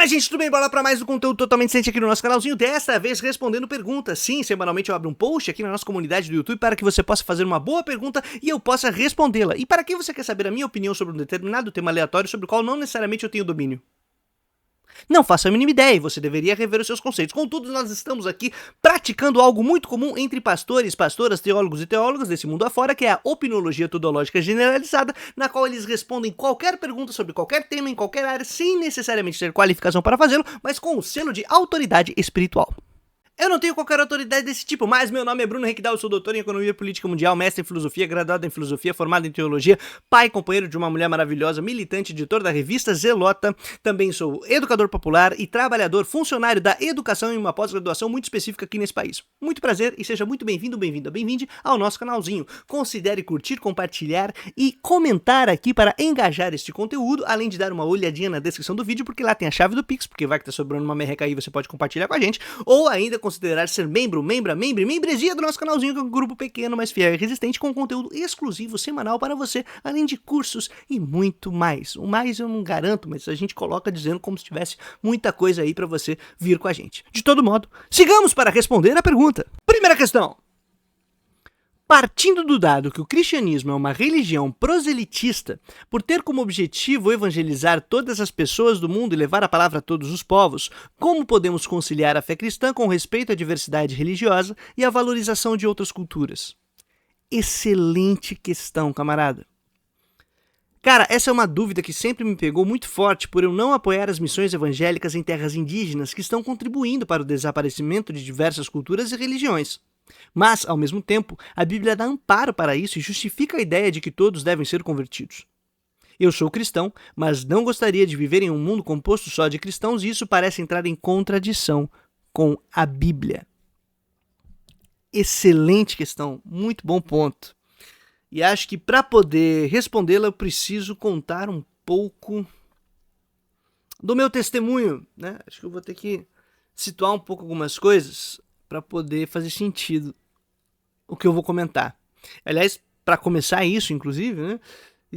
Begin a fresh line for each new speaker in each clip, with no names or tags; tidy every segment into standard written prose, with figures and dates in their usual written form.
Fala, gente, tudo bem? Bora pra mais um conteúdo totalmente decente aqui no nosso canalzinho, desta vez respondendo perguntas. Sim, semanalmente eu abro um post aqui na nossa comunidade do YouTube para que você possa fazer uma boa pergunta e eu possa respondê-la. E para quem você quer saber a minha opinião sobre um determinado tema aleatório sobre o qual não necessariamente eu tenho domínio? Não faço a mínima ideia e você deveria rever os seus conceitos. Contudo, nós estamos aqui praticando algo muito comum entre pastores, pastoras, teólogos e teólogas desse mundo afora, que é a opinologia tudológica generalizada, na qual eles respondem qualquer pergunta sobre qualquer tema em qualquer área, sem necessariamente ter qualificação para fazê-lo, mas com o selo de autoridade espiritual. Eu não tenho qualquer autoridade desse tipo, mas meu nome é Bruno Henrique, eu sou doutor em Economia Política Mundial, mestre em Filosofia, graduado em Filosofia, formado em Teologia, pai e companheiro de uma mulher maravilhosa, militante, editor da revista Zelota, também sou educador popular e trabalhador funcionário da educação em uma pós-graduação muito específica aqui nesse país. Muito prazer e seja muito bem-vindo, bem-vinda, bem-vinde ao nosso canalzinho. Considere curtir, compartilhar e comentar aqui para engajar este conteúdo, além de dar uma olhadinha na descrição do vídeo, porque lá tem a chave do Pix, porque vai que tá sobrando uma merreca aí, você pode compartilhar com a gente, ou ainda considerar ser membresia do nosso canalzinho, que é um grupo pequeno, mas fiel e resistente, com conteúdo exclusivo semanal para você, além de cursos e muito mais. O mais eu não garanto, mas a gente coloca dizendo como se tivesse muita coisa aí para você vir com a gente. De todo modo, sigamos para responder a pergunta. Primeira questão. Partindo do dado que o cristianismo é uma religião proselitista, por ter como objetivo evangelizar todas as pessoas do mundo e levar a palavra a todos os povos, como podemos conciliar a fé cristã com respeito à diversidade religiosa e à valorização de outras culturas? Excelente questão, camarada. Cara, essa é uma dúvida que sempre me pegou muito forte por eu não apoiar as missões evangélicas em terras indígenas que estão contribuindo para o desaparecimento de diversas culturas e religiões. Mas, ao mesmo tempo, a Bíblia dá amparo para isso e justifica a ideia de que todos devem ser convertidos. Eu sou cristão, mas não gostaria de viver em um mundo composto só de cristãos e isso parece entrar em contradição com a Bíblia. Excelente questão, muito bom ponto. E acho que para poder respondê-la eu preciso contar um pouco do meu testemunho, né? Acho que eu vou ter que situar um pouco algumas coisas para poder fazer sentido o que eu vou comentar. Aliás, para começar isso, inclusive, né?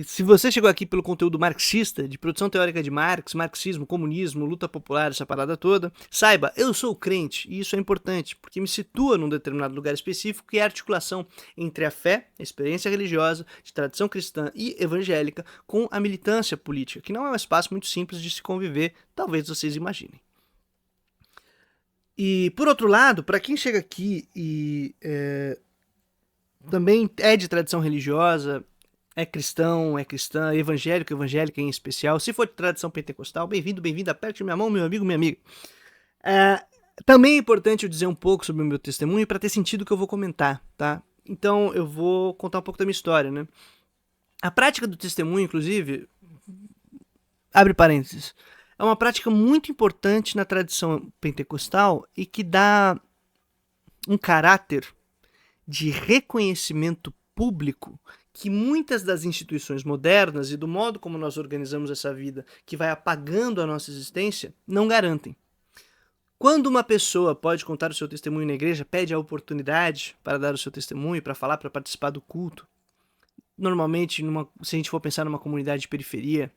Se você chegou aqui pelo conteúdo marxista, de produção teórica de Marx, marxismo, comunismo, luta popular, essa parada toda, saiba, eu sou crente, e isso é importante, porque me situa num determinado lugar específico que é a articulação entre a fé, a experiência religiosa, de tradição cristã e evangélica, com a militância política, que não é um espaço muito simples de se conviver, talvez vocês imaginem. E, por outro lado, para quem chega aqui e também é de tradição religiosa, é cristão, é cristã, evangélico, evangélica em especial, se for de tradição pentecostal, bem-vindo, bem-vinda, aperte minha mão, meu amigo, minha amiga. Também é importante eu dizer um pouco sobre o meu testemunho para ter sentido o que eu vou comentar, tá? Então, eu vou contar um pouco da minha história, né? A prática do testemunho, inclusive, abre parênteses, é uma prática muito importante na tradição pentecostal e que dá um caráter de reconhecimento público que muitas das instituições modernas e do modo como nós organizamos essa vida, que vai apagando a nossa existência, não garantem. Quando uma pessoa pode contar o seu testemunho na igreja, pede a oportunidade para dar o seu testemunho, para falar, para participar do culto, normalmente, se a gente for pensar numa comunidade de periferia,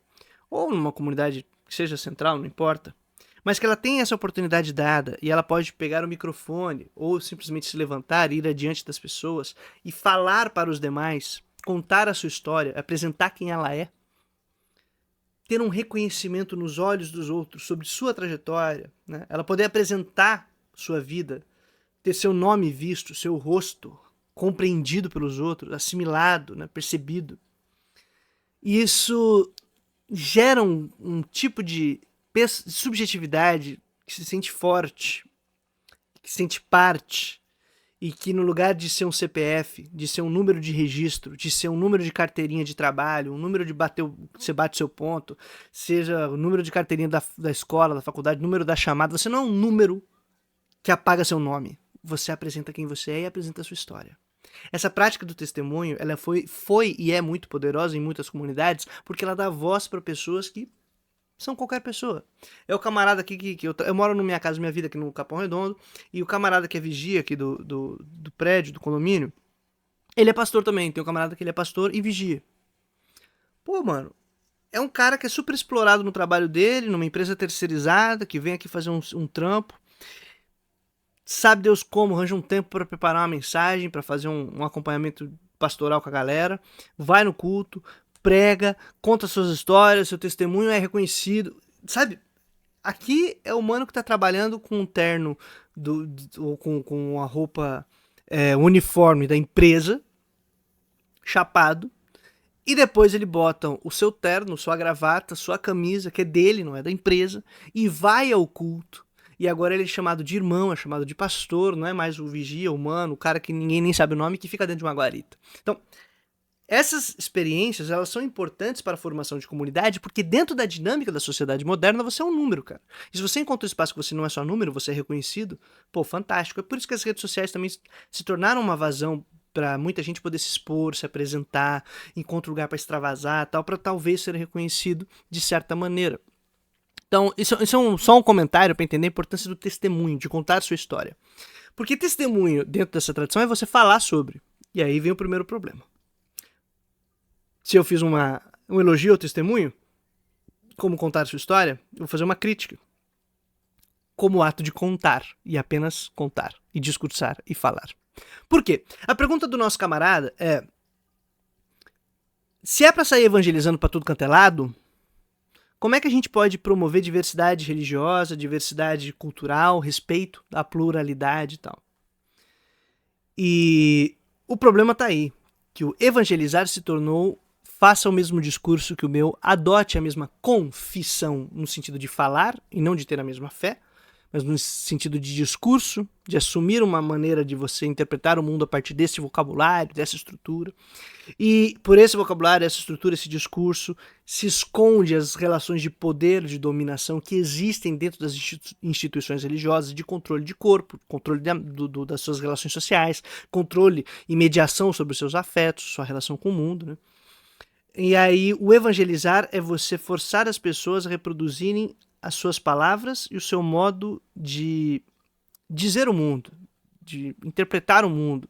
ou numa comunidade que seja central, não importa, mas que ela tem essa oportunidade dada e ela pode pegar o microfone ou simplesmente se levantar, ir adiante das pessoas e falar para os demais, contar a sua história, apresentar quem ela é, ter um reconhecimento nos olhos dos outros sobre sua trajetória, né? Ela poder apresentar sua vida, ter seu nome visto, seu rosto compreendido pelos outros, assimilado, né? Percebido. E isso gera um tipo de subjetividade que se sente forte, que se sente parte, e que no lugar de ser um CPF, de ser um número de registro, de ser um número de carteirinha de trabalho, um número de você bate seu ponto, seja o número de carteirinha da escola, da faculdade, número da chamada, você não é um número que apaga seu nome. Você apresenta quem você é e apresenta a sua história. Essa prática do testemunho, ela foi e é muito poderosa em muitas comunidades, porque ela dá voz para pessoas que são qualquer pessoa. É o camarada aqui que eu moro na Minha Casa Minha Vida aqui no Capão Redondo, e o camarada que é vigia aqui do prédio, do condomínio, ele é pastor também. Tem um camarada que ele é pastor e vigia. Pô, mano, é um cara que é super explorado no trabalho dele, numa empresa terceirizada, que vem aqui fazer um trampo. Sabe Deus como, arranja um tempo para preparar uma mensagem, para fazer um acompanhamento pastoral com a galera. Vai no culto, prega, conta suas histórias, seu testemunho é reconhecido. Sabe, aqui é o mano que tá trabalhando com um terno, com a roupa uniforme da empresa, chapado. E depois ele bota o seu terno, sua gravata, sua camisa, que é dele, não é da empresa, e vai ao culto. E agora ele é chamado de irmão, é chamado de pastor, não é mais o vigia, o mano, o cara que ninguém nem sabe o nome, que fica dentro de uma guarita. Então, essas experiências, elas são importantes para a formação de comunidade, porque dentro da dinâmica da sociedade moderna, você é um número, cara. E se você encontra um espaço que você não é só número, você é reconhecido, pô, fantástico. É por isso que as redes sociais também se tornaram uma vazão para muita gente poder se expor, se apresentar, encontrar lugar para extravasar, tal, para talvez ser reconhecido de certa maneira. Então, isso é só um comentário para entender a importância do testemunho, de contar a sua história. Porque testemunho, dentro dessa tradição, é você falar sobre. E aí vem o primeiro problema. Se eu fiz um elogio ao testemunho, como contar a sua história, eu vou fazer uma crítica. Como ato de contar, e apenas contar, e discursar, e falar. Por quê? A pergunta do nosso camarada é: se é para sair evangelizando para tudo quanto é lado, como é que a gente pode promover diversidade religiosa, diversidade cultural, respeito à pluralidade e tal? E o problema tá aí, que o evangelizar se tornou faça o mesmo discurso que o meu, adote a mesma confissão no sentido de falar e não de ter a mesma fé, mas no sentido de discurso, de assumir uma maneira de você interpretar o mundo a partir desse vocabulário, dessa estrutura. E por esse vocabulário, essa estrutura, esse discurso, se esconde as relações de poder, de dominação que existem dentro das instituições religiosas, de controle de corpo, controle das suas relações sociais, controle e mediação sobre os seus afetos, sua relação com o mundo, né? E aí o evangelizar é você forçar as pessoas a reproduzirem as suas palavras e o seu modo de dizer o mundo, de interpretar o mundo,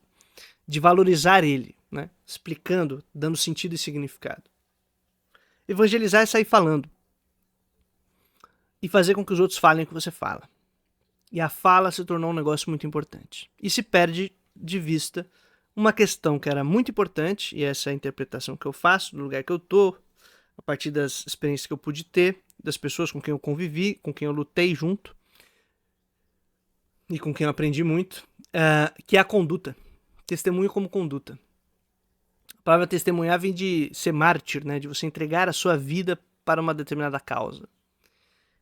de valorizar ele, né? Explicando, dando sentido e significado. Evangelizar é sair falando e fazer com que os outros falem o que você fala. E a fala se tornou um negócio muito importante. E se perde de vista uma questão que era muito importante, e essa é a interpretação que eu faço do lugar que eu tô, a partir das experiências que eu pude ter, das pessoas com quem eu convivi, com quem eu lutei junto, e com quem eu aprendi muito, que é a conduta. Testemunho como conduta. A palavra testemunhar vem de ser mártir, né? De você entregar a sua vida para uma determinada causa.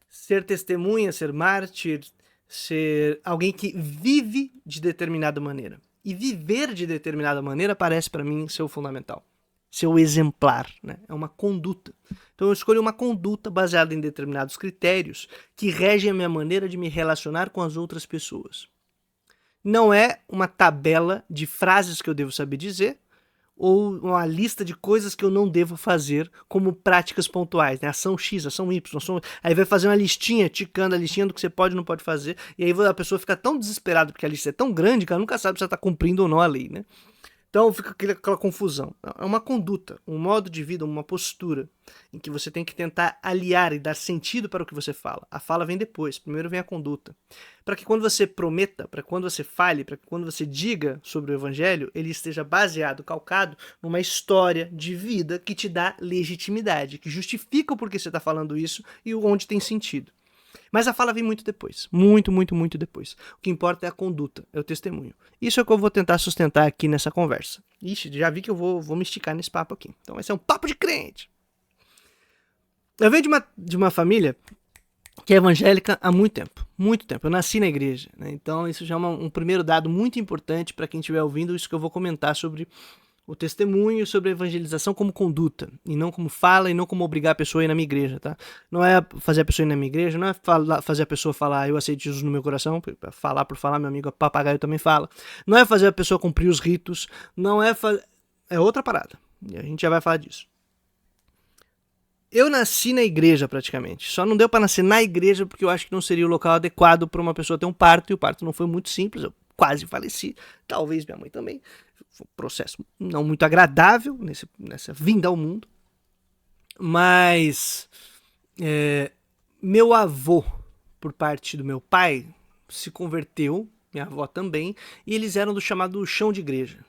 Ser testemunha, ser mártir, ser alguém que vive de determinada maneira. E viver de determinada maneira parece para mim ser o fundamental. Ser o exemplar, né? É uma conduta. Então eu escolho uma conduta baseada em determinados critérios que regem a minha maneira de me relacionar com as outras pessoas. Não é uma tabela de frases que eu devo saber dizer ou uma lista de coisas que eu não devo fazer como práticas pontuais, né? Ação X, ação Y, aí vai fazer uma listinha, ticando a listinha do que você pode e não pode fazer, e aí a pessoa fica tão desesperada porque a lista é tão grande que ela nunca sabe se ela está cumprindo ou não a lei, né? Então fica aquela confusão. É uma conduta, um modo de vida, uma postura em que você tem que tentar aliar e dar sentido para o que você fala. A fala vem depois, primeiro vem a conduta. Para que quando você prometa, para que quando você fale, para que quando você diga sobre o evangelho, ele esteja baseado, calcado numa história de vida que te dá legitimidade, que justifica o porquê você está falando isso e onde tem sentido. Mas a fala vem muito depois. Muito, muito, muito depois. O que importa é a conduta, é o testemunho. Isso é o que eu vou tentar sustentar aqui nessa conversa. Ixi, já vi que eu vou me esticar nesse papo aqui. Então vai ser um papo de crente. Eu venho de uma família que é evangélica há muito tempo. Muito tempo. Eu nasci na igreja, né? Então isso já é um primeiro dado muito importante para quem estiver ouvindo isso que eu vou comentar sobre o testemunho, sobre a evangelização como conduta, e não como fala, e não como obrigar a pessoa a ir na minha igreja, tá? Não é fazer a pessoa ir na minha igreja, não é fazer a pessoa falar, eu aceito Jesus no meu coração, falar por falar, meu amigo papagaio também fala. Não é fazer a pessoa cumprir os ritos, não é é outra parada, e a gente já vai falar disso. Eu nasci na igreja praticamente, só não deu para nascer na igreja porque eu acho que não seria o local adequado para uma pessoa ter um parto, e o parto não foi muito simples, eu quase faleci, talvez minha mãe também. Foi um processo não muito agradável nessa vinda ao mundo. Mas meu avô, por parte do meu pai, se converteu, minha avó também, e eles eram do chamado chão de igreja.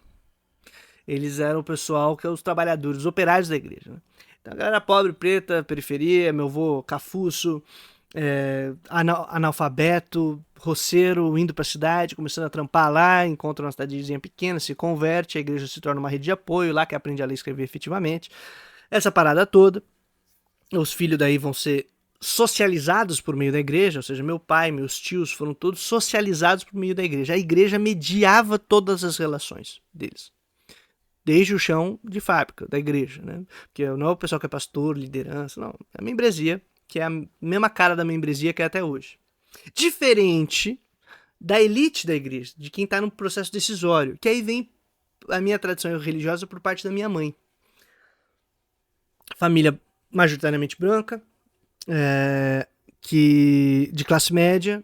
Eles eram o pessoal que é os trabalhadores, os operários da igreja. Né? Então a galera pobre, preta, periferia, meu avô cafuço, analfabeto, roceiro, indo pra cidade, começando a trampar lá, encontra uma cidadezinha pequena, se converte, a igreja se torna uma rede de apoio, lá que aprende a ler e escrever efetivamente. Essa parada toda. Os filhos daí vão ser socializados por meio da igreja, ou seja, meu pai, meus tios foram todos socializados por meio da igreja. A igreja mediava todas as relações deles. Desde o chão de fábrica da igreja, né? Porque não é o pessoal que é pastor, liderança, não. É a membresia, que é a mesma cara da membresia que é até hoje. Diferente da elite da igreja, de quem está no processo decisório, que aí vem a minha tradição religiosa por parte da minha mãe. Família majoritariamente branca, que de classe média,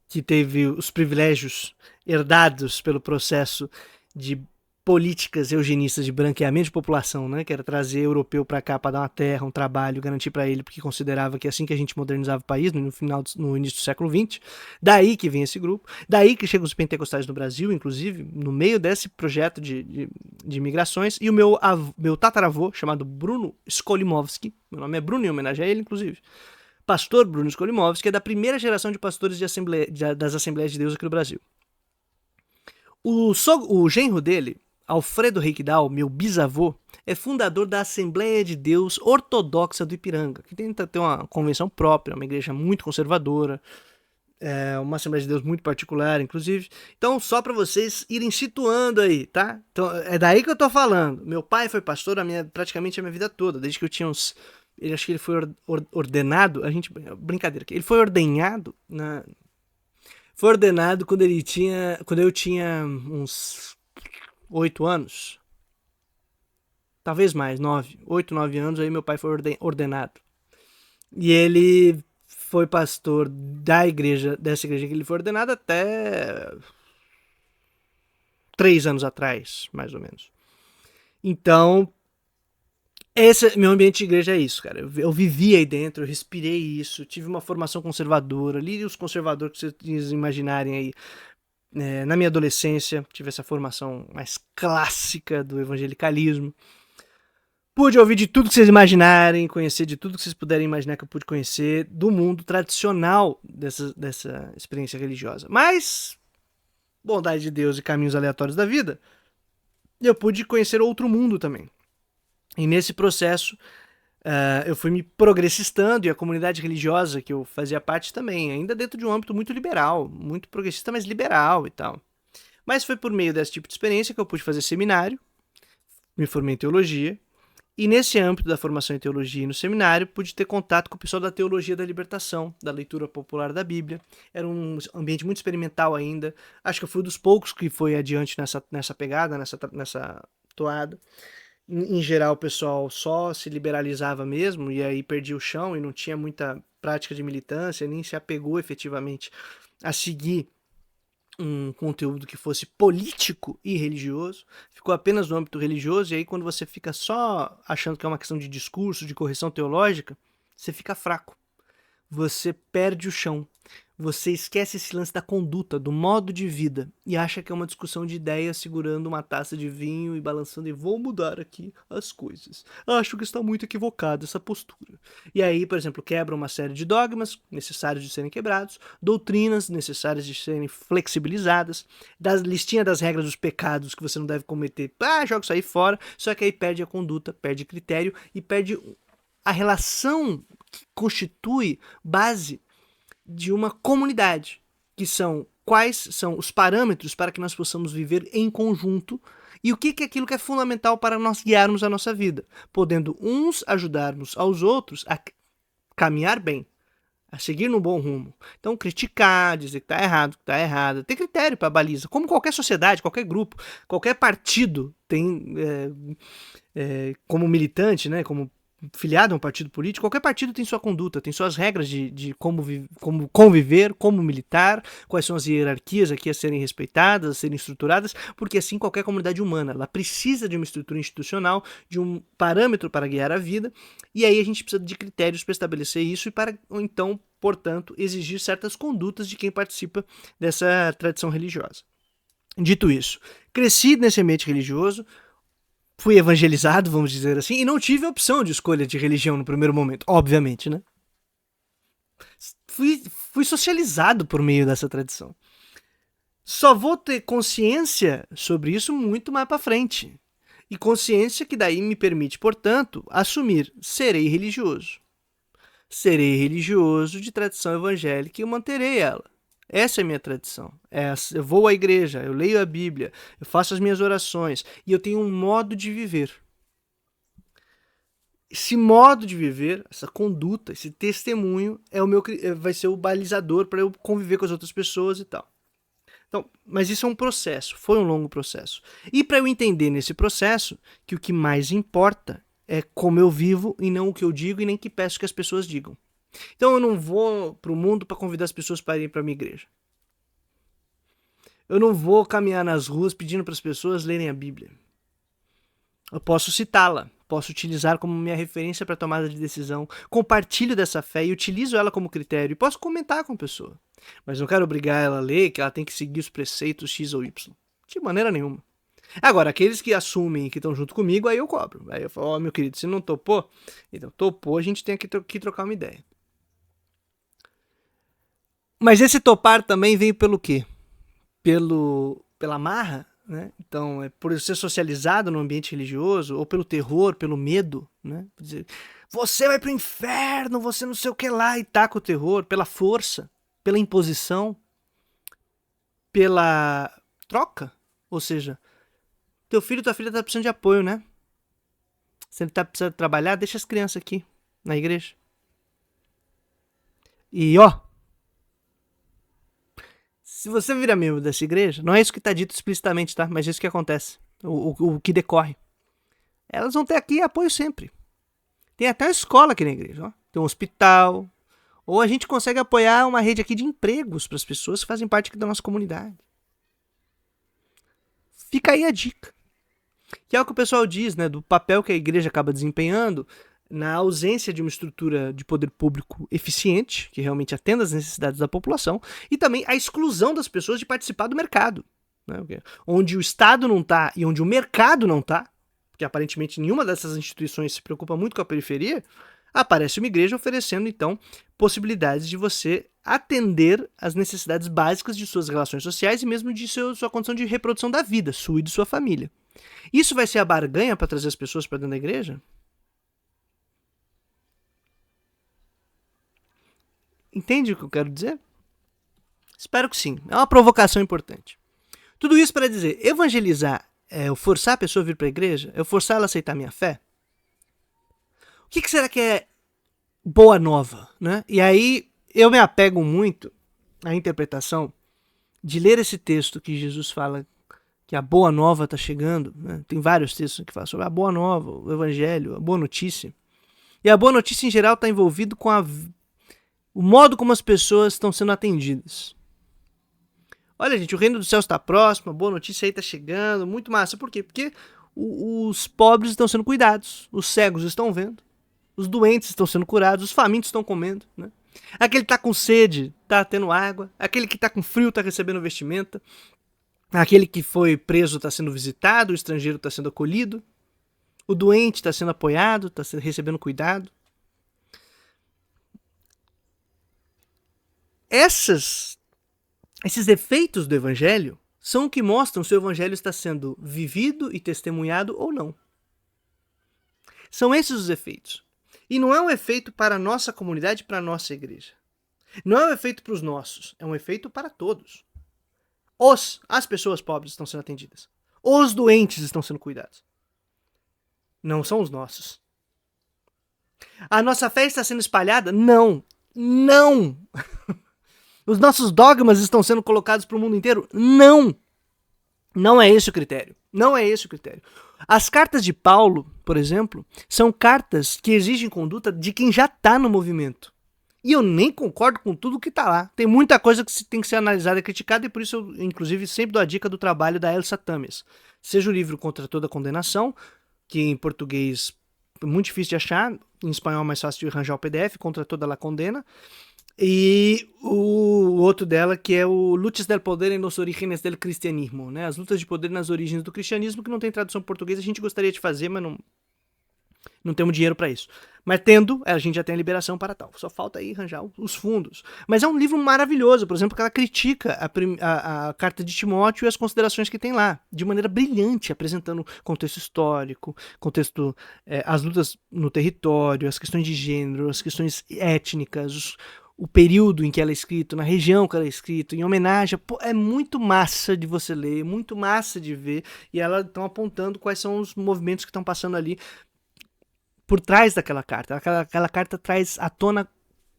que teve os privilégios herdados pelo processo de políticas eugenistas de branqueamento de população, né, que era trazer europeu para cá para dar uma terra, um trabalho, garantir para ele, porque considerava que assim que a gente modernizava o país, no início do século XX, daí que vem esse grupo, daí que chegam os pentecostais no Brasil, inclusive, no meio desse projeto de imigrações, e o meu tataravô, chamado Bruno Skolimowski, meu nome é Bruno em homenagem a ele, inclusive, pastor Bruno Skolimowski, é da primeira geração de pastores das Assembleias de Deus aqui no Brasil. O genro dele, Alfredo Reikdal, meu bisavô, é fundador da Assembleia de Deus Ortodoxa do Ipiranga, que tenta ter uma convenção própria, uma igreja muito conservadora, uma Assembleia de Deus muito particular, inclusive. Então, só para vocês irem situando aí, tá? Então, é daí que eu tô falando. Meu pai foi pastor praticamente a minha vida toda, desde que eu tinha uns... acho que ele foi ordenado, brincadeira, ele foi ordenado Foi ordenado quando eu tinha uns 8 anos. Talvez mais, 9. 8, 9 anos, aí meu pai foi ordenado. E ele foi pastor dessa igreja que ele foi ordenado até 3 anos atrás, mais ou menos. Então, meu ambiente de igreja é isso, cara. Eu vivi aí dentro, eu respirei isso, tive uma formação conservadora, li os conservadores que vocês imaginarem aí. Na minha adolescência, tive essa formação mais clássica do evangelicalismo. Pude ouvir de tudo que vocês imaginarem, conhecer de tudo que vocês puderem imaginar que eu pude conhecer do mundo tradicional dessa experiência religiosa. Mas, bondade de Deus e caminhos aleatórios da vida, eu pude conhecer outro mundo também. E nesse processo, eu fui me progressistando, e a comunidade religiosa que eu fazia parte também, ainda dentro de um âmbito muito liberal, muito progressista, mas liberal e tal. Mas foi por meio desse tipo de experiência que eu pude fazer seminário, me formei em teologia, e nesse âmbito da formação em teologia e no seminário, pude ter contato com o pessoal da teologia da libertação, da leitura popular da Bíblia. Era um ambiente muito experimental ainda. Acho que eu fui um dos poucos que foi adiante nessa pegada, nessa toada. Em geral, o pessoal só se liberalizava mesmo, e aí perdia o chão e não tinha muita prática de militância, nem se apegou efetivamente a seguir um conteúdo que fosse político e religioso, ficou apenas no âmbito religioso, e aí quando você fica só achando que é uma questão de discurso, de correção teológica, você fica fraco, você perde o chão, você esquece esse lance da conduta, do modo de vida, e acha que é uma discussão de ideias segurando uma taça de vinho e balançando e vou mudar aqui as coisas. Acho que está muito equivocada essa postura. E aí, por exemplo, quebra uma série de dogmas necessários de serem quebrados, doutrinas necessárias de serem flexibilizadas, listinha das regras dos pecados que você não deve cometer, joga isso aí fora, só que aí perde a conduta, perde critério e perde a relação que constitui base de uma comunidade, que são quais são os parâmetros para que nós possamos viver em conjunto e o que é aquilo que é fundamental para nós guiarmos a nossa vida, podendo uns ajudarmos aos outros a caminhar bem, a seguir no bom rumo. Então, criticar, dizer que está errado, que está errado, ter critério para baliza, como qualquer sociedade, qualquer grupo, qualquer partido tem como militante, né, como filiado a um partido político, qualquer partido tem sua conduta, tem suas regras de como conviver, como militar, quais são as hierarquias aqui a serem respeitadas, a serem estruturadas, porque assim qualquer comunidade humana, ela precisa de uma estrutura institucional, de um parâmetro para guiar a vida, e aí a gente precisa de critérios para estabelecer isso e para, então, portanto, exigir certas condutas de quem participa dessa tradição religiosa. Dito isso, cresci nesse ambiente religioso, fui evangelizado, vamos dizer assim, e não tive a opção de escolha de religião no primeiro momento, obviamente, né? Fui socializado por meio dessa tradição. Só vou ter consciência sobre isso muito mais para frente. E consciência que daí me permite, portanto, assumir, serei religioso. Serei religioso de tradição evangélica e eu manterei ela. Essa é a minha tradição. Eu vou à igreja, eu leio a Bíblia, eu faço as minhas orações e eu tenho um modo de viver. Esse modo de viver, essa conduta, esse testemunho vai ser o balizador para eu conviver com as outras pessoas e tal. Então, mas isso é um processo, foi um longo processo. E para eu entender nesse processo que o que mais importa é como eu vivo e não o que eu digo e nem que peço que as pessoas digam. Então eu não vou para o mundo para convidar as pessoas para irem para a minha igreja. Eu não vou caminhar nas ruas pedindo para as pessoas lerem a Bíblia. Eu posso citá-la, posso utilizar como minha referência para tomada de decisão, compartilho dessa fé e utilizo ela como critério e posso comentar com a pessoa. Mas não quero obrigar ela a ler que ela tem que seguir os preceitos X ou Y. De maneira nenhuma. Agora, aqueles que assumem que estão junto comigo, aí eu cobro. Aí eu falo, meu querido, se não topou, então topou, a gente tem que trocar uma ideia. Mas esse topar também veio pelo quê? Pela marra, né? Então, é por ser socializado no ambiente religioso, ou pelo terror, pelo medo, né? Dizer, você vai pro inferno, você não sei o que lá, e taca o terror, pela força, pela imposição, pela troca. Ou seja, teu filho e tua filha tá precisando de apoio, né? Se ele tá precisando trabalhar, deixa as crianças aqui, na igreja. E ó, se você vira membro dessa igreja, não é isso que está dito explicitamente, tá? Mas é isso que acontece, o que decorre. Elas vão ter aqui apoio sempre. Tem até uma escola aqui na igreja, ó. Tem um hospital. Ou a gente consegue apoiar uma rede aqui de empregos para as pessoas que fazem parte aqui da nossa comunidade. Fica aí a dica. Que é o que o pessoal diz, né? Do papel que a igreja acaba desempenhando na ausência de uma estrutura de poder público eficiente, que realmente atenda às necessidades da população, e também a exclusão das pessoas de participar do mercado. Né? Onde o Estado não está e onde o mercado não está, porque aparentemente nenhuma dessas instituições se preocupa muito com a periferia, aparece uma igreja oferecendo, então, possibilidades de você atender às necessidades básicas de suas relações sociais e mesmo de sua condição de reprodução da vida, sua e de sua família. Isso vai ser a barganha para trazer as pessoas para dentro da igreja? Entende o que eu quero dizer? Espero que sim. É uma provocação importante. Tudo isso para dizer, evangelizar é eu forçar a pessoa a vir para a igreja? É eu forçar ela a aceitar a minha fé? O que será que é boa nova? Né? E aí eu me apego muito à interpretação de ler esse texto que Jesus fala que a boa nova está chegando. Né? Tem vários textos que falam sobre a boa nova, o evangelho, a boa notícia. E a boa notícia em geral está envolvido com o modo como as pessoas estão sendo atendidas. Olha, gente, o reino dos céus está próximo, a boa notícia aí está chegando, muito massa. Por quê? Porque os pobres estão sendo cuidados, os cegos estão vendo, os doentes estão sendo curados, os famintos estão comendo. Né? Aquele que está com sede está tendo água, aquele que está com frio está recebendo vestimenta, aquele que foi preso está sendo visitado, o estrangeiro está sendo acolhido, o doente está sendo apoiado, está recebendo cuidado. Esses efeitos do evangelho são o que mostram se o evangelho está sendo vivido e testemunhado ou não. São esses os efeitos. E não é um efeito para a nossa comunidade, para a nossa igreja. Não é um efeito para os nossos, é um efeito para todos. As pessoas pobres estão sendo atendidas. Os doentes estão sendo cuidados. Não são os nossos. A nossa fé está sendo espalhada? Não. Não. Os nossos dogmas estão sendo colocados para o mundo inteiro? Não. Não é esse o critério. Não é esse o critério. As cartas de Paulo, por exemplo, são cartas que exigem conduta de quem já está no movimento. E eu nem concordo com tudo que está lá. Tem muita coisa que tem que ser analisada e criticada, e por isso eu, inclusive, sempre dou a dica do trabalho da Elsa Tames. Seja o livro Contra Toda Condenação, que em português é muito difícil de achar, em espanhol é mais fácil de arranjar o PDF, Contra Toda la Condena, e o outro dela, que é o Luchas del Poder en los Orígenes del Cristianismo, né? As lutas de poder nas origens do cristianismo, que não tem tradução em português, a gente gostaria de fazer, mas não temos dinheiro para isso. Mas tendo, a gente já tem a liberação para tal. Só falta aí arranjar os fundos. Mas é um livro maravilhoso, por exemplo, que ela critica a carta de Timóteo e as considerações que tem lá, de maneira brilhante, apresentando contexto histórico, as lutas no território, as questões de gênero, as questões étnicas, o período em que ela é escrito, na região que ela é escrito, em homenagem. Pô, é muito massa de você ler, muito massa de ver, e ela estão apontando quais são os movimentos que estão passando ali por trás daquela carta. Aquela carta traz à tona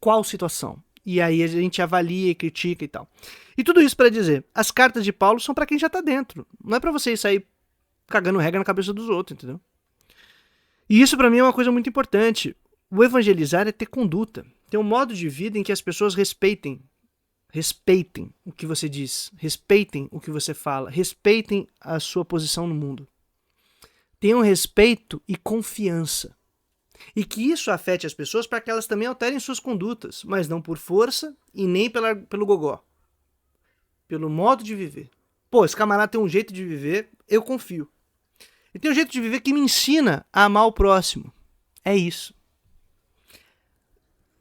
qual situação. E aí a gente avalia e critica e tal. E tudo isso para dizer, as cartas de Paulo são para quem já tá dentro. Não é para você sair cagando regra na cabeça dos outros, entendeu? E isso para mim é uma coisa muito importante. O evangelizar é ter conduta. Ter um modo de vida em que as pessoas respeitem o que você diz, respeitem o que você fala, respeitem a sua posição no mundo. Tenham respeito e confiança. E que isso afete as pessoas para que elas também alterem suas condutas, mas não por força e nem pelo gogó. Pelo modo de viver. Pô, esse camarada tem um jeito de viver, eu confio. E tem um jeito de viver que me ensina a amar o próximo. É isso.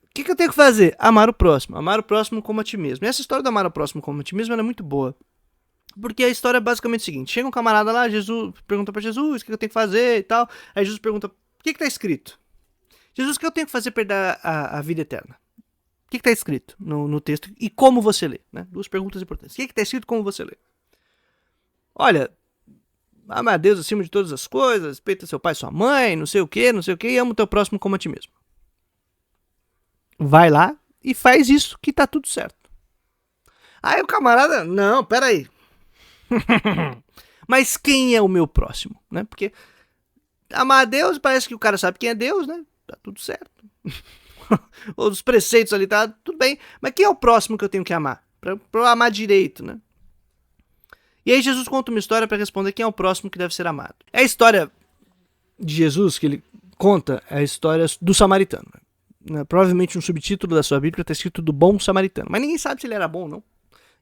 O que eu tenho que fazer? Amar o próximo. Amar o próximo como a ti mesmo. E essa história do amar o próximo como a ti mesmo é muito boa. Porque a história é basicamente o seguinte. Chega um camarada lá, Jesus pergunta para Jesus o que eu tenho que fazer e tal. Aí Jesus pergunta, o que está escrito? Jesus, o que eu tenho que fazer para dar a vida eterna? O que está escrito no texto? E como você lê? Né? Duas perguntas importantes. O que está escrito e como você lê? Olha, ama a Deus acima de todas as coisas, respeita seu pai e sua mãe, não sei o que, e ama o teu próximo como a ti mesmo. Vai lá e faz isso que tá tudo certo. Aí o camarada, não, peraí. Mas quem é o meu próximo? Né? Porque amar a Deus, parece que o cara sabe quem é Deus, né? Tá tudo certo. Os preceitos ali, tá tudo bem. Mas quem é o próximo que eu tenho que amar? Pra eu amar direito, né? E aí Jesus conta uma história para responder quem é o próximo que deve ser amado. É a história de Jesus que ele conta, é a história do samaritano. Né? Provavelmente um subtítulo da sua Bíblia está escrito do bom samaritano. Mas ninguém sabe se ele era bom ou não.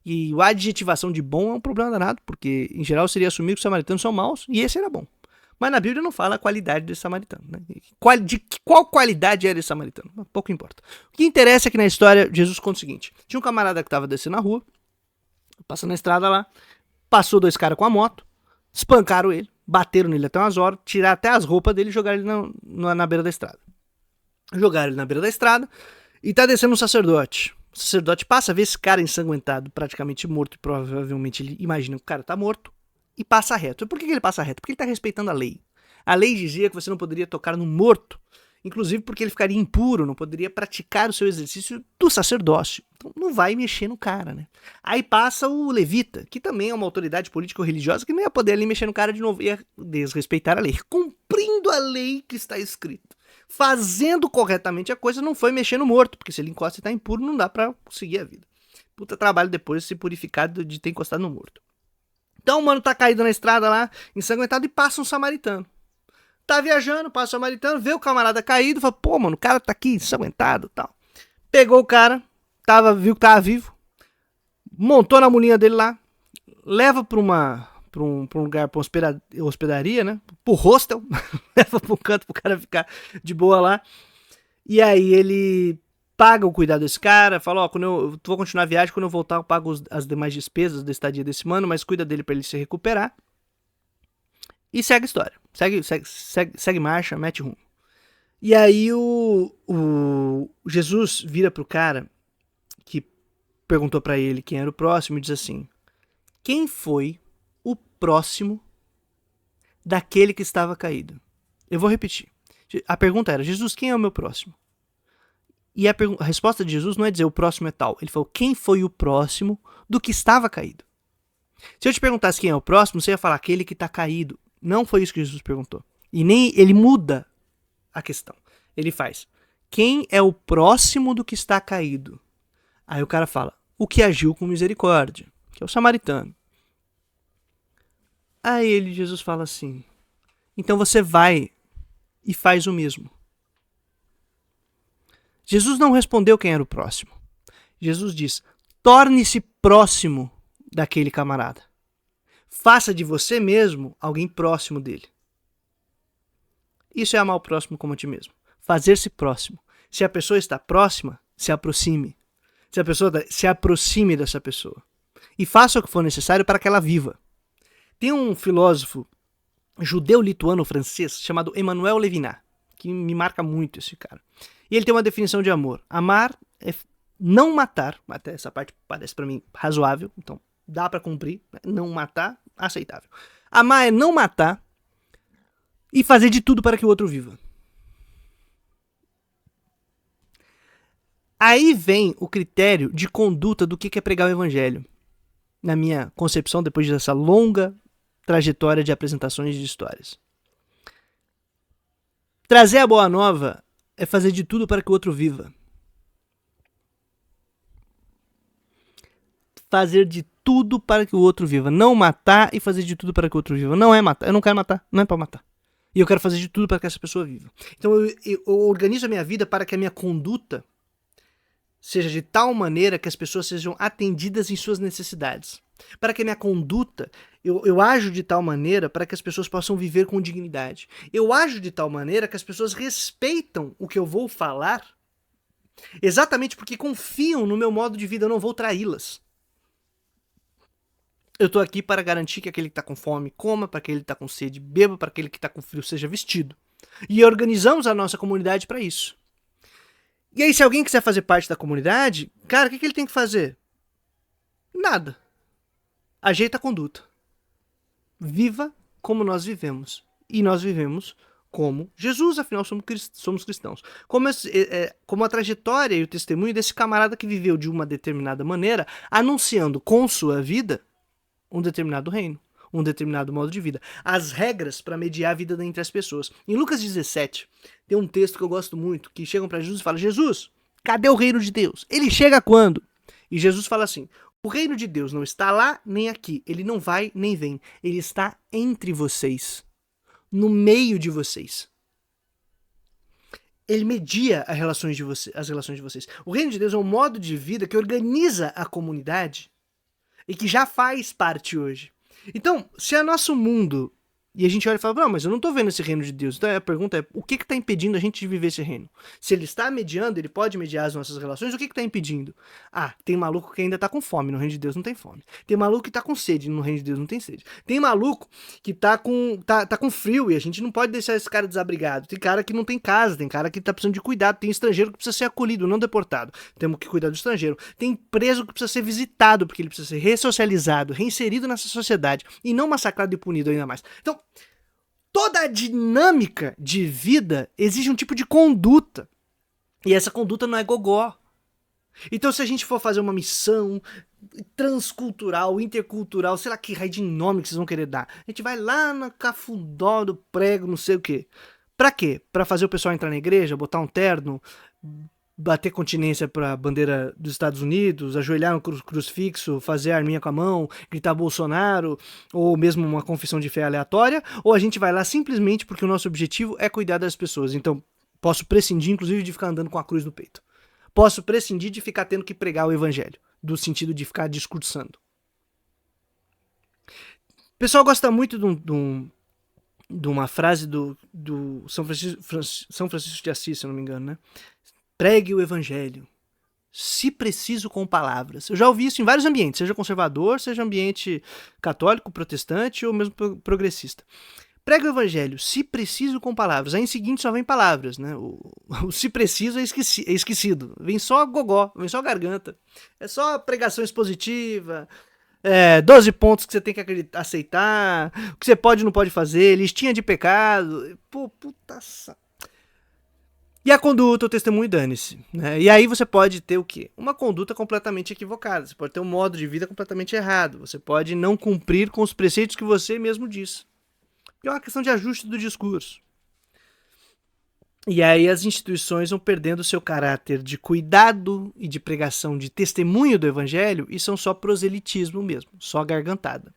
E a adjetivação de bom é um problema danado, porque em geral seria assumir que os samaritanos são maus e esse era bom. Mas na Bíblia não fala a qualidade desse samaritano. Né? De qual qualidade era esse samaritano? Pouco importa. O que interessa é que na história Jesus conta o seguinte. Tinha um camarada que estava descendo na rua, passando na estrada lá, passou dois caras com a moto, espancaram ele, bateram nele até umas horas, tiraram até as roupas dele e jogaram ele na beira da estrada. Jogaram ele na beira da estrada e tá descendo um sacerdote. O sacerdote passa a ver esse cara ensanguentado, praticamente morto, e provavelmente ele imagina que o cara tá morto, e passa reto. E por que ele passa reto? Porque ele tá respeitando a lei. A lei dizia que você não poderia tocar no morto, inclusive porque ele ficaria impuro, não poderia praticar o seu exercício do sacerdócio. Então não vai mexer no cara, né? Aí passa o levita, que também é uma autoridade política ou religiosa, que não ia poder ali mexer no cara de novo, ia desrespeitar a lei, cumprindo a lei que está escrito. Fazendo corretamente a coisa, não foi mexer no morto, porque se ele encosta e tá impuro, não dá pra seguir a vida. Puta trabalho depois de se purificar de ter encostado no morto. Então o mano tá caído na estrada lá, ensanguentado, e passa um samaritano. Tá viajando, passa o samaritano, vê o camarada caído, fala, pô, mano, o cara tá aqui ensanguentado e tal. Pegou o cara, viu que tava vivo, montou na mulinha dele lá, leva pra um lugar, pra uma hospedaria, né? Pro hostel, leva pra um canto pro cara ficar de boa lá. E aí ele paga o cuidado desse cara, fala, ó, quando eu vou continuar a viagem, quando eu voltar eu pago as demais despesas da estadia desse mano, mas cuida dele pra ele se recuperar. E segue a história. Segue marcha, mete rumo. E aí o Jesus vira pro cara que perguntou pra ele quem era o próximo e diz assim, quem foi o próximo daquele que estava caído? Eu vou repetir. A pergunta era, Jesus, quem é o meu próximo? E a resposta de Jesus não é dizer o próximo é tal. Ele falou, quem foi o próximo do que estava caído? Se eu te perguntasse quem é o próximo, você ia falar aquele que está caído. Não foi isso que Jesus perguntou. E nem ele muda a questão. Ele faz: quem é o próximo do que está caído? Aí o cara fala: o que agiu com misericórdia, que é o samaritano. Aí Jesus fala assim: então você vai e faz o mesmo. Jesus não respondeu quem era o próximo. Jesus diz: torne-se próximo daquele camarada. Faça de você mesmo alguém próximo dele. Isso é amar o próximo como a ti mesmo. Fazer-se próximo. Se a pessoa está próxima, se aproxime. Se aproxime dessa pessoa. E faça o que for necessário para que ela viva. Tem um filósofo judeu-lituano-francês chamado Emmanuel Levinas, que me marca muito esse cara. E ele tem uma definição de amor. Amar é não matar. Até essa parte parece para mim razoável, então dá para cumprir. Não matar, aceitável. Amar é não matar e fazer de tudo para que o outro viva. Aí vem o critério de conduta do que é pregar o evangelho. Na minha concepção, depois dessa longa trajetória de apresentações de histórias. Trazer a boa nova é fazer de tudo para que o outro viva. Fazer de tudo para que o outro viva. Não matar e fazer de tudo para que o outro viva. Não é matar. Eu não quero matar. Não é para matar. E eu quero fazer de tudo para que essa pessoa viva. Então eu organizo a minha vida para que a minha conduta seja de tal maneira que as pessoas sejam atendidas em suas necessidades. Para que a minha conduta, eu ajo de tal maneira para que as pessoas possam viver com dignidade. Eu ajo de tal maneira que as pessoas respeitam o que eu vou falar, exatamente porque confiam no meu modo de vida, eu não vou traí-las. Eu estou aqui para garantir que aquele que está com fome coma, para aquele que está com sede beba, para aquele que está com frio seja vestido. E organizamos a nossa comunidade para isso. E aí, se alguém quiser fazer parte da comunidade, cara, o que ele tem que fazer? Nada. Ajeita a conduta. Viva como nós vivemos. E nós vivemos como Jesus, afinal somos cristãos. Como a trajetória e o testemunho desse camarada que viveu de uma determinada maneira, anunciando com sua vida um determinado reino, um determinado modo de vida. As regras para mediar a vida entre as pessoas. Em Lucas 17, tem um texto que eu gosto muito, que chegam para Jesus e falam: Jesus, cadê o reino de Deus? Ele chega quando? E Jesus fala assim: o reino de Deus não está lá nem aqui. Ele não vai nem vem. Ele está entre vocês. No meio de vocês. Ele media as relações de vocês. O reino de Deus é um modo de vida que organiza a comunidade e que já faz parte hoje. Então, se é nosso mundo, e a gente olha e fala: não, mas eu não estou vendo esse reino de Deus. Então a pergunta é: o que está impedindo a gente de viver esse reino? Se ele está mediando, ele pode mediar as nossas relações, o que está impedindo? Ah, tem maluco que ainda está com fome, no reino de Deus não tem fome. Tem maluco que está com sede, no reino de Deus não tem sede. Tem maluco que tá com frio e a gente não pode deixar esse cara desabrigado. Tem cara que não tem casa, tem cara que está precisando de cuidado, tem estrangeiro que precisa ser acolhido, não deportado. Temos que cuidar do estrangeiro. Tem preso que precisa ser visitado, porque ele precisa ser ressocializado, reinserido nessa sociedade e não massacrado e punido ainda mais. Então, toda a dinâmica de vida exige um tipo de conduta. E essa conduta não é gogó. Então, se a gente for fazer uma missão transcultural, intercultural, sei lá que raio de nome que vocês vão querer dar, a gente vai lá na Cafundó do prego, não sei o quê. Pra quê? Pra fazer o pessoal entrar na igreja, botar um terno, bater continência pra bandeira dos Estados Unidos, ajoelhar no crucifixo, fazer a arminha com a mão, gritar Bolsonaro, ou mesmo uma confissão de fé aleatória, ou a gente vai lá simplesmente porque o nosso objetivo é cuidar das pessoas. Então, posso prescindir, inclusive, de ficar andando com a cruz no peito. Posso prescindir de ficar tendo que pregar o evangelho, do sentido de ficar discursando. O pessoal gosta muito de uma frase do São Francisco de Assis, se eu não me engano, né? Pregue o evangelho, se preciso com palavras. Eu já ouvi isso em vários ambientes, seja conservador, seja ambiente católico, protestante ou mesmo progressista. Pregue o evangelho, se preciso com palavras. Aí em seguinte só vem palavras, né? O se preciso é esquecido. Vem só gogó, vem só garganta. É só pregação expositiva, 12 pontos que você tem que aceitar, o que você pode e não pode fazer, listinha de pecado. Pô, puta. E a conduta, o testemunho, dane-se. Né? E aí você pode ter o quê? Uma conduta completamente equivocada. Você pode ter um modo de vida completamente errado. Você pode não cumprir com os preceitos que você mesmo diz. É uma questão de ajuste do discurso. E aí as instituições vão perdendo seu caráter de cuidado e de pregação, de testemunho do evangelho, e são só proselitismo mesmo, só gargantada.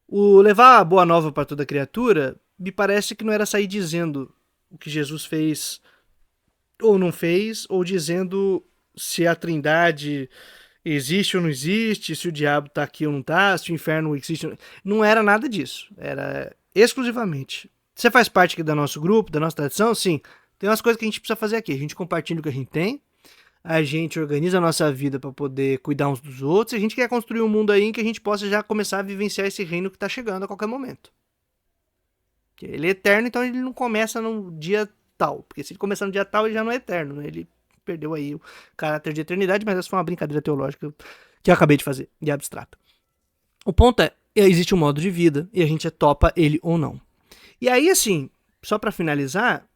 O levar a boa nova para toda criatura, me parece que não era sair dizendo o que Jesus fez ou não fez, ou dizendo se a Trindade existe ou não existe, se o diabo tá aqui ou não tá, se o inferno existe ou não... Não era nada disso. Era exclusivamente. Você faz parte aqui do nosso grupo, da nossa tradição? Sim. Tem umas coisas que a gente precisa fazer aqui. A gente compartilha o que a gente tem, a gente organiza a nossa vida para poder cuidar uns dos outros, e a gente quer construir um mundo aí em que a gente possa já começar a vivenciar esse reino que está chegando a qualquer momento. Ele é eterno, então ele não começa no dia tal. Porque se ele começar no dia tal, ele já não é eterno, né? Ele perdeu aí o caráter de eternidade, mas essa foi uma brincadeira teológica que eu acabei de fazer, e abstrata. O ponto é, existe um modo de vida, e a gente topa ele ou não. E aí, assim, só para finalizar,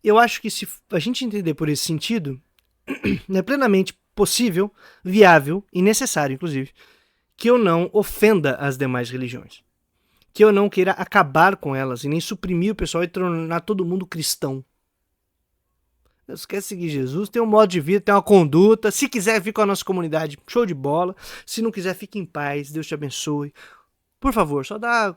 eu acho que se a gente entender por esse sentido, é plenamente possível, viável e necessário, inclusive, que eu não ofenda as demais religiões. Que eu não queira acabar com elas e nem suprimir o pessoal e tornar todo mundo cristão. Se quer seguir Jesus, tem um modo de vida, tem uma conduta. Se quiser vir com a nossa comunidade, show de bola. Se não quiser, fique em paz. Deus te abençoe. Por favor, só dá...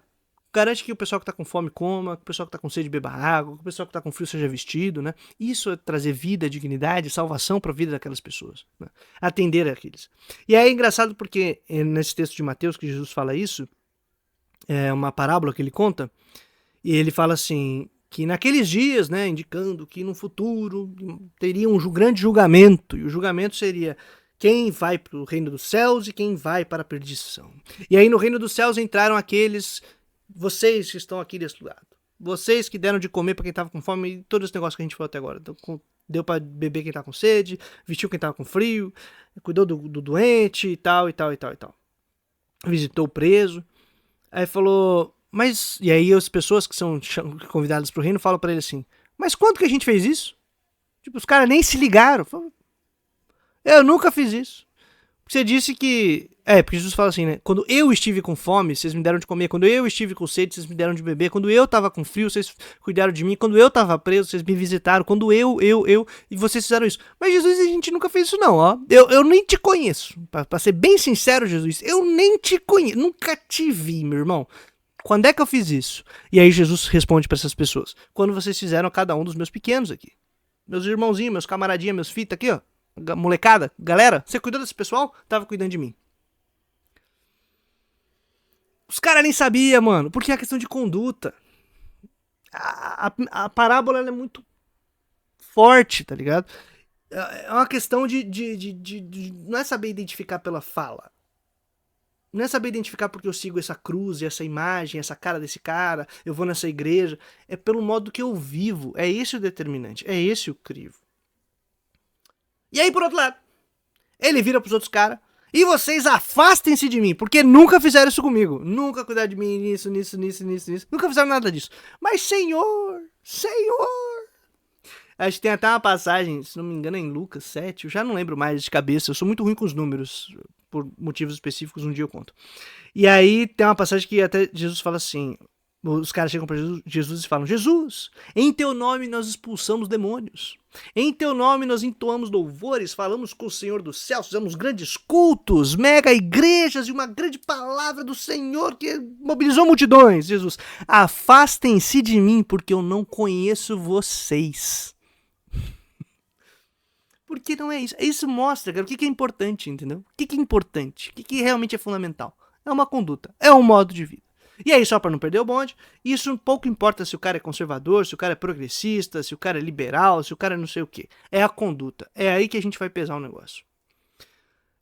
Garante que o pessoal que tá com fome coma, que o pessoal que tá com sede beba água, que o pessoal que tá com frio seja vestido, né? Isso é trazer vida, dignidade, salvação para a vida daquelas pessoas. Né? Atender aqueles. E aí é engraçado porque nesse texto de Mateus que Jesus fala isso, é uma parábola que ele conta, e ele fala assim, que naqueles dias, né, indicando que no futuro teria um grande julgamento, e o julgamento seria quem vai para o reino dos céus e quem vai para a perdição. E aí no reino dos céus entraram aqueles... Vocês que estão aqui desse lado. Vocês que deram de comer para quem tava com fome e todo esse negócio que a gente falou até agora. Então, deu para beber quem tá com sede, vestiu quem tava com frio, cuidou do doente e tal, e tal, e tal, e tal. Visitou o preso. Aí falou... Mas... E aí as pessoas que são convidadas pro reino falam para ele assim... Mas quando que a gente fez isso? Tipo, os caras nem se ligaram. Falam, eu nunca fiz isso. Você disse que... porque Jesus fala assim, né? Quando eu estive com fome, vocês me deram de comer. Quando eu estive com sede, vocês me deram de beber. Quando eu tava com frio, vocês cuidaram de mim. Quando eu tava preso, vocês me visitaram. Quando eu... E vocês fizeram isso. Mas Jesus, a gente nunca fez isso não, ó. Eu nem te conheço. Pra ser bem sincero, Jesus, eu nem te conheço. Nunca te vi, meu irmão. Quando é que eu fiz isso? E aí Jesus responde pra essas pessoas. Quando vocês fizeram a cada um dos meus pequenos aqui. Meus irmãozinhos, meus camaradinhos, meus fitas aqui, ó. Molecada, galera, você cuidou desse pessoal? Tava cuidando de mim. Os caras nem sabiam, mano, porque é a questão de conduta. A parábola ela é muito forte, tá ligado? É uma questão de não é saber identificar pela fala. Não é saber identificar porque eu sigo essa cruz, essa imagem, essa cara desse cara, eu vou nessa igreja. É pelo modo que eu vivo. É esse o determinante, é esse o crivo. E aí, por outro lado, ele vira pros outros caras. E vocês afastem-se de mim, porque nunca fizeram isso comigo. Nunca cuidaram de mim nisso. Nunca fizeram nada disso. Mas, Senhor. Acho que tem até uma passagem, se não me engano, é em Lucas 7. Eu já não lembro mais de cabeça. Eu sou muito ruim com os números. Por motivos específicos, um dia eu conto. E aí tem uma passagem que até Jesus fala assim... Os caras chegam para Jesus e falam: Jesus, em teu nome nós expulsamos demônios. Em teu nome nós entoamos louvores, falamos com o Senhor dos céus, fizemos grandes cultos, mega igrejas e uma grande palavra do Senhor que mobilizou multidões. Jesus, afastem-se de mim porque eu não conheço vocês. Porque não é isso. Isso mostra, cara, o que é importante, entendeu? O que é importante? O que realmente é fundamental? É uma conduta, é um modo de vida. E aí, só para não perder o bonde, isso pouco importa se o cara é conservador, se o cara é progressista, se o cara é liberal, se o cara é não sei o que. É a conduta. É aí que a gente vai pesar o negócio.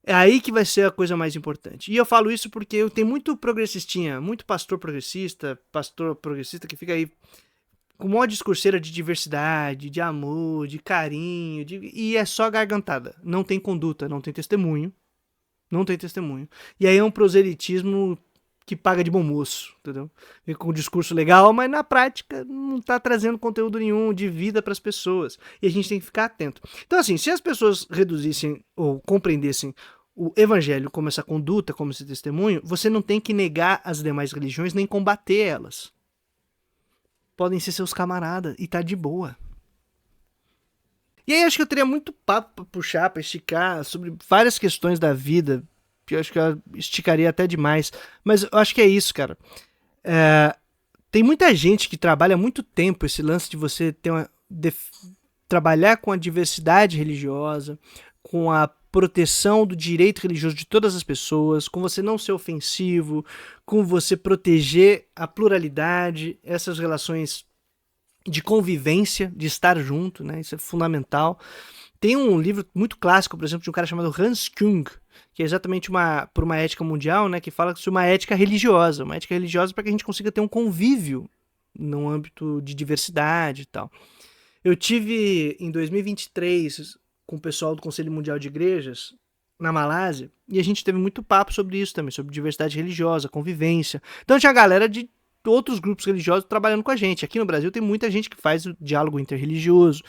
É aí que vai ser a coisa mais importante. E eu falo isso porque eu tenho muito progressistinha, muito pastor progressista que fica aí com uma discurseira de diversidade, de amor, de carinho, e é só gargantada. Não tem conduta, não tem testemunho. Não tem testemunho. E aí é um proselitismo que paga de bom moço, entendeu? Vem com um discurso legal, mas na prática não tá trazendo conteúdo nenhum de vida para as pessoas. E a gente tem que ficar atento. Então, assim, se as pessoas reduzissem ou compreendessem o evangelho como essa conduta, como esse testemunho, você não tem que negar as demais religiões nem combater elas. podem ser seus camaradas e tá de boa. E aí acho que eu teria muito papo pra puxar, pra esticar sobre várias questões da vida, que eu acho que eu esticaria até demais. Mas eu acho que é isso, cara. Tem muita gente que trabalha há muito tempo esse lance de você ter trabalhar com a diversidade religiosa, com a proteção do direito religioso de todas as pessoas, com você não ser ofensivo, com você proteger a pluralidade, essas relações de convivência, de estar junto, né? Isso é fundamental. Tem um livro muito clássico, por exemplo, de um cara chamado Hans Küng, que é exatamente por uma ética mundial, né? Que fala sobre uma ética religiosa para que a gente consiga ter um convívio no âmbito de diversidade e tal. Eu tive em 2023 com o pessoal do Conselho Mundial de Igrejas na Malásia e a gente teve muito papo sobre isso também, sobre diversidade religiosa, convivência. Então tinha a galera de outros grupos religiosos trabalhando com a gente. Aqui no Brasil tem muita gente que faz o diálogo interreligioso.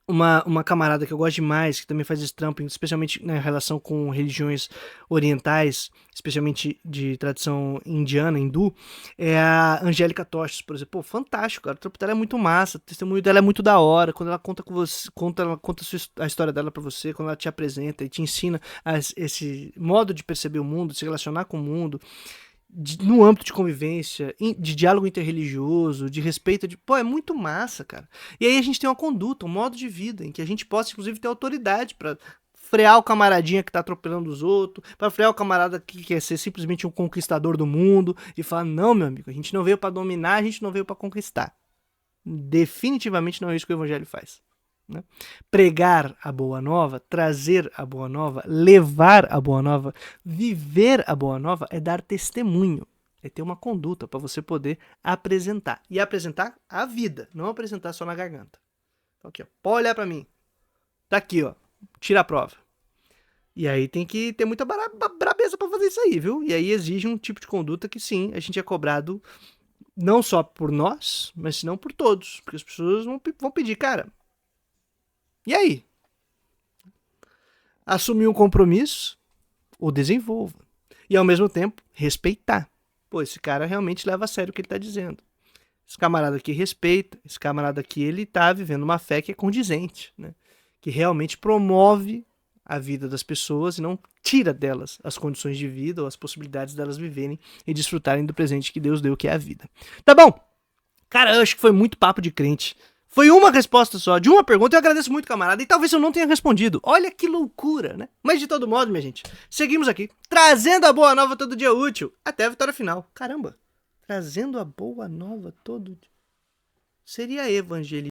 Uma camarada que eu gosto demais, que também faz esse trampo, especialmente na relação com religiões orientais, especialmente de tradição indiana, hindu, é a Angélica Toches, por exemplo. Pô, fantástico, cara. O trampo dela é muito massa, o testemunho dela é muito da hora. Quando ela conta com você, ela conta a história dela pra você, quando ela te apresenta e te ensina esse modo de perceber o mundo, de se relacionar com o mundo, no âmbito de convivência, de diálogo interreligioso, de respeito, pô, é muito massa, cara. E aí a gente tem uma conduta, um modo de vida, em que a gente possa, inclusive, ter autoridade pra frear o camaradinha que tá atropelando os outros, pra frear o camarada que quer ser simplesmente um conquistador do mundo, e falar, não, meu amigo, a gente não veio pra dominar, a gente não veio pra conquistar. Definitivamente não é isso que o evangelho faz. Né? Pregar a boa nova, trazer a boa nova, levar a boa nova, viver a boa nova é dar testemunho, é ter uma conduta para você poder apresentar. E apresentar a vida, não apresentar só na garganta. Então aqui, ó, pode olhar para mim. Tá aqui, ó, tira a prova. E aí tem que ter muita brabeza para fazer isso aí, viu? E aí exige um tipo de conduta que sim, a gente é cobrado não só por nós, mas senão por todos. Porque as pessoas vão pedir, cara, e aí? Assumir um compromisso, o desenvolva. E ao mesmo tempo, respeitar. Pô, esse cara realmente leva a sério o que ele tá dizendo. Esse camarada aqui respeita, esse camarada aqui ele tá vivendo uma fé que é condizente, né? Que realmente promove a vida das pessoas e não tira delas as condições de vida ou as possibilidades delas viverem e desfrutarem do presente que Deus deu, que é a vida. Tá bom? Cara, eu acho que foi muito papo de crente. Foi uma resposta só, de uma pergunta, eu agradeço muito, camarada, e talvez eu não tenha respondido. Olha que loucura, né? Mas de todo modo, minha gente, seguimos aqui, trazendo a boa nova todo dia útil, até a vitória final. Caramba, trazendo a boa nova todo dia. Seria evangelho.